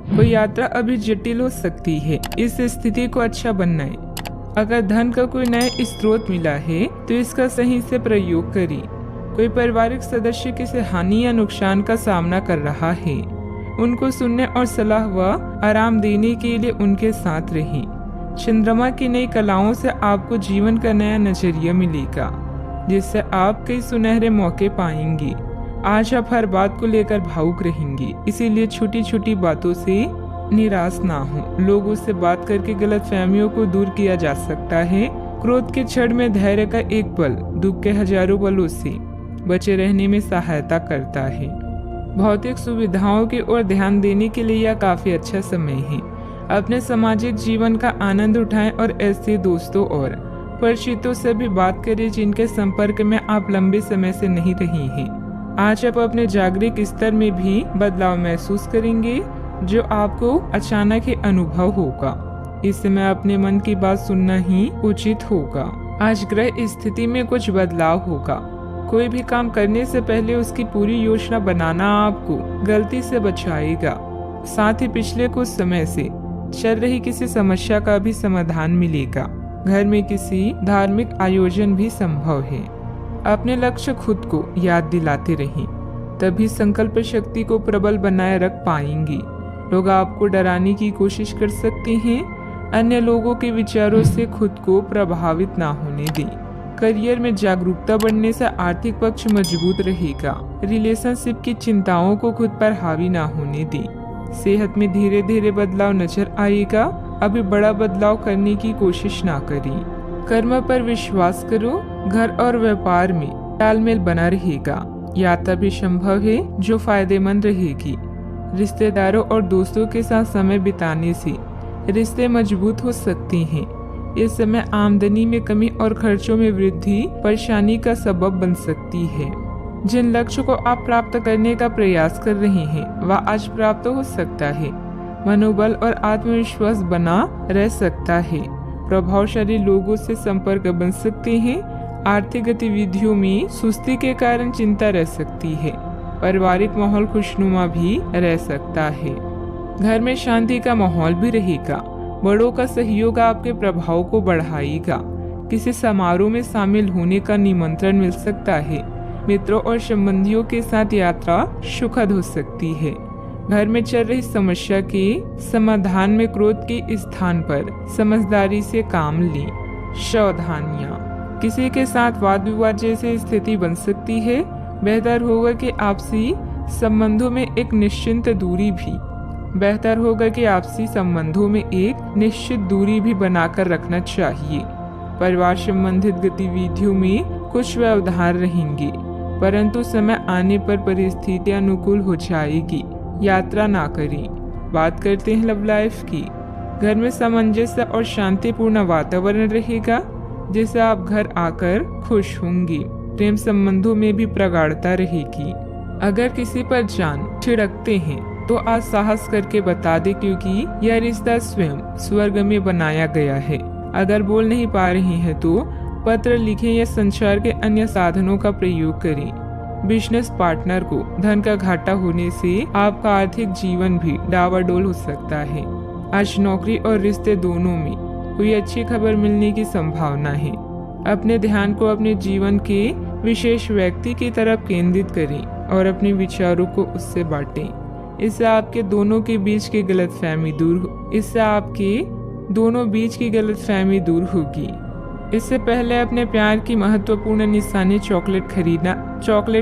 कोई यात्रा अभी जटिल हो सकती है, इस स्थिति को अच्छा बनाएं। अगर धन का कोई नया स्रोत मिला है तो इसका सही से प्रयोग करें। कोई पारिवारिक सदस्य किसी हानि या नुकसान का सामना कर रहा है, उनको सुनने और सलाह व आराम देने के लिए उनके साथ रहें। चंद्रमा की नई कलाओं से आपको जीवन का नया नजरिया मिलेगा, जिससे आप कई सुनहरे मौके पाएंगे। आज आप हर बात को लेकर भावुक रहेंगे, इसीलिए छोटी छोटी बातों से निराश ना हो। लोगों से बात करके गलतफहमियों को दूर किया जा सकता है। क्रोध के क्षण में धैर्य का एक पल दुख के हजारों पलों से बचे रहने में सहायता करता है। भौतिक सुविधाओं की ओर ध्यान देने के लिए यह काफी अच्छा समय है। अपने सामाजिक जीवन का आनंद उठाएं और ऐसे दोस्तों और परिचितों से भी बात करें जिनके संपर्क में आप लंबे समय से नहीं रही हैं। आज आप अपने जागरूक स्तर में भी बदलाव महसूस करेंगे, जो आपको अचानक ही अनुभव होगा। इस समय अपने मन की बात सुनना ही उचित होगा। आज ग्रह स्थिति में कुछ बदलाव होगा। कोई भी काम करने से पहले उसकी पूरी योजना बनाना आपको गलती से बचाएगा। साथ ही पिछले कुछ समय से चल रही किसी समस्या का भी समाधान मिलेगा। घर में किसी धार्मिक आयोजन भी संभव है। अपने लक्ष्य खुद को याद दिलाते रहें, तभी संकल्प शक्ति को प्रबल बनाए रख पाएंगे। लोग आपको डराने की कोशिश कर सकते हैं। अन्य लोगों के विचारों से खुद को प्रभावित ना होने दें। करियर में जागरूकता बढ़ने से आर्थिक पक्ष मजबूत रहेगा। रिलेशनशिप की चिंताओं को खुद पर हावी ना होने दें। सेहत में धीरे धीरे बदलाव नजर आएगा। अभी बड़ा बदलाव करने की कोशिश ना करें। कर्म पर विश्वास करो। घर और व्यापार में तालमेल बना रहेगा। यात्रा भी संभव है जो फायदेमंद रहेगी। रिश्तेदारों और दोस्तों के साथ समय बिताने से रिश्ते मजबूत हो सकते हैं। इस समय आमदनी में कमी और खर्चों में वृद्धि परेशानी का सबब बन सकती है। जिन लक्ष्य को आप प्राप्त करने का प्रयास कर रहे हैं वह आज प्राप्त हो सकता है। मनोबल और आत्मविश्वास बना रह सकता है। प्रभावशाली लोगों से संपर्क बन सकते हैं। आर्थिक गतिविधियों में सुस्ती के कारण चिंता रह सकती है। पारिवारिक माहौल खुशनुमा भी रह सकता है। घर में शांति का माहौल भी रहेगा। बड़ों का सहयोग आपके प्रभाव को बढ़ाएगा। किसी समारोह में शामिल होने का निमंत्रण मिल सकता है। मित्रों और संबंधियों के साथ यात्रा सुखद हो सकती है। घर में चल रही समस्या के समाधान में क्रोध के स्थान पर समझदारी से काम लें। सावधानियां, किसी के साथ वाद विवाद जैसी स्थिति बन सकती है। बेहतर होगा कि आपसी संबंधों में एक निश्चित दूरी भी बनाकर रखना चाहिए। परिवार संबंधित गतिविधियों में कुछ व्यवधान रहेंगे, परंतु समय आने पर परिस्थितियां अनुकूल हो जाएगी। यात्रा ना करें। बात करते हैं लव लाइफ की। घर में सामंजस्य और शांतिपूर्ण वातावरण रहेगा, जिससे आप घर आकर खुश होंगे। प्रेम संबंधों में भी प्रगाढ़ता रहेगी। अगर किसी पर जान छिड़कते हैं तो आज साहस करके बता दे, क्योंकि यह रिश्ता स्वयं स्वर्ग में बनाया गया है। अगर बोल नहीं पा रहे हैं तो पत्र लिखें या संचार के अन्य साधनों का प्रयोग करें। बिजनेस पार्टनर को धन का घाटा होने से आपका आर्थिक जीवन भी डावाडोल हो सकता है। आज नौकरी और रिश्ते दोनों में कोई अच्छी खबर मिलने की संभावना है। अपने ध्यान को अपने जीवन के विशेष व्यक्ति की तरफ केंद्रित करें और अपने विचारों को उससे बांटें। इससे आपके दोनों बीच की गलतफहमी दूर होगी। इससे पहले अपने प्यार की महत्वपूर्ण निशानी चॉकलेट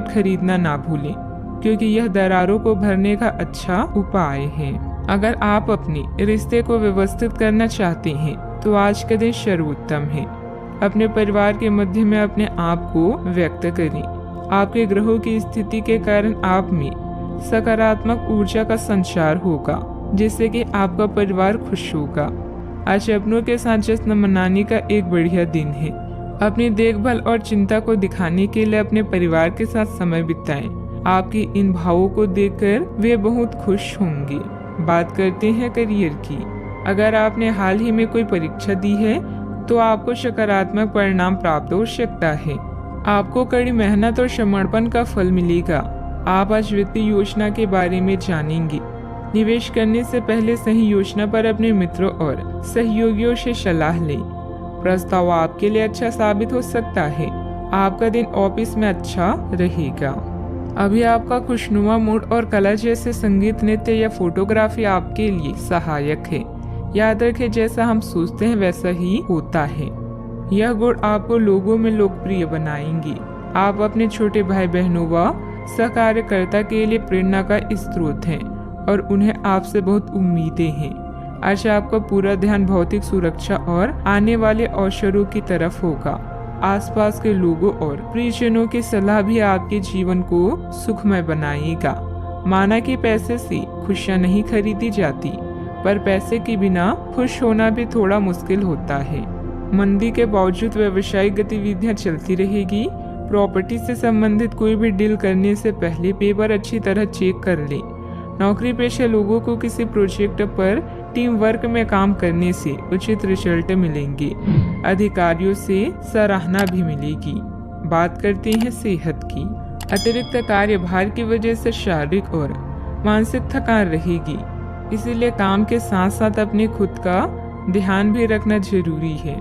खरीदना ना भूलें, क्योंकि यह दरारों को भरने का अच्छा उपाय है। अगर आप अपने रिश्ते को व्यवस्थित करना चाहते हैं तो आज का दिन सर्वोत्तम है। अपने परिवार के मध्य में अपने आप को व्यक्त करें। आपके ग्रहों की स्थिति के कारण आप में सकारात्मक ऊर्जा का संचार होगा, जिससे कि आपका परिवार खुश होगा। आज अपनों के साथ जश्न मनाने का एक बढ़िया दिन है। अपनी देखभाल और चिंता को दिखाने के लिए अपने परिवार के साथ समय बिताएं। आपके इन भावों को देखकर वे बहुत खुश होंगे। बात करते हैं करियर की। अगर आपने हाल ही में कोई परीक्षा दी है तो आपको सकारात्मक परिणाम प्राप्त हो सकता है। आपको कड़ी मेहनत और समर्पण का फल मिलेगा। आप आज वित्तीय योजना के बारे में जानेंगे। निवेश करने से पहले सही योजना पर अपने मित्रों और सहयोगियों से सलाह लें। प्रस्ताव आपके लिए अच्छा साबित हो सकता है। आपका दिन ऑफिस में अच्छा रहेगा। अभी आपका खुशनुमा मूड और कला जैसे संगीत, नृत्य या फोटोग्राफी आपके लिए सहायक है। याद रखें, जैसा हम सोचते हैं वैसा ही होता है। यह गुण आपको लोगों में लोकप्रिय बनाएंगे। आप अपने छोटे भाई बहनों व सहकार्यकर्ता के लिए प्रेरणा का स्रोत हैं और उन्हें आपसे बहुत उम्मीदें हैं। आज आपका पूरा ध्यान भौतिक सुरक्षा और आने वाले अवसरों की तरफ होगा। आसपास के लोगों और प्रियजनों की सलाह भी आपके जीवन को सुखमय बनाएगा। माना कि पैसे से खुशियां नहीं खरीदी जाती, पर पैसे के बिना खुश होना भी थोड़ा मुश्किल होता है। मंदी के बावजूद व्यावसायिक गतिविधियां चलती रहेगी। प्रॉपर्टी से संबंधित कोई भी डील करने से पहले पेपर अच्छी तरह चेक कर ले। नौकरी पेशे लोगों को किसी प्रोजेक्ट पर टीम वर्क में काम करने से उचित रिजल्ट मिलेंगे। अधिकारियों से सराहना भी मिलेगी। बात करते हैं सेहत की। अतिरिक्त कार्यभार की वजह से शारीरिक और मानसिक थकान रहेगी, इसीलिए काम के साथ साथ अपने खुद का ध्यान भी रखना जरूरी है।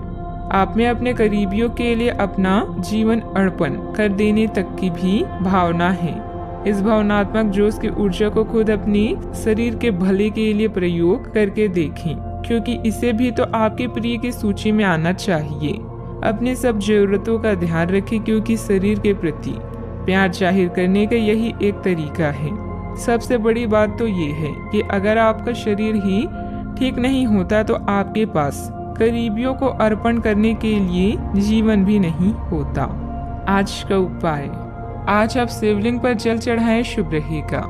आप में अपने करीबियों के लिए अपना जीवन अर्पण कर देने तक की भी भावना है। इस भावनात्मक जोश की ऊर्जा को खुद अपनी शरीर के भले के लिए प्रयोग करके देखें, क्योंकि इसे भी तो आपके प्रिय की सूची में आना चाहिए। अपनी सब जरूरतों का ध्यान रखें, क्योंकि शरीर के प्रति प्यार जाहिर करने का यही एक तरीका है। सबसे बड़ी बात तो ये है कि अगर आपका शरीर ही ठीक नहीं होता तो आपके पास करीबियों को अर्पण करने के लिए जीवन भी नहीं होता। आज का उपाय, आज आप शिवलिंग पर जल चढ़ाएं, शुभ रहेगा।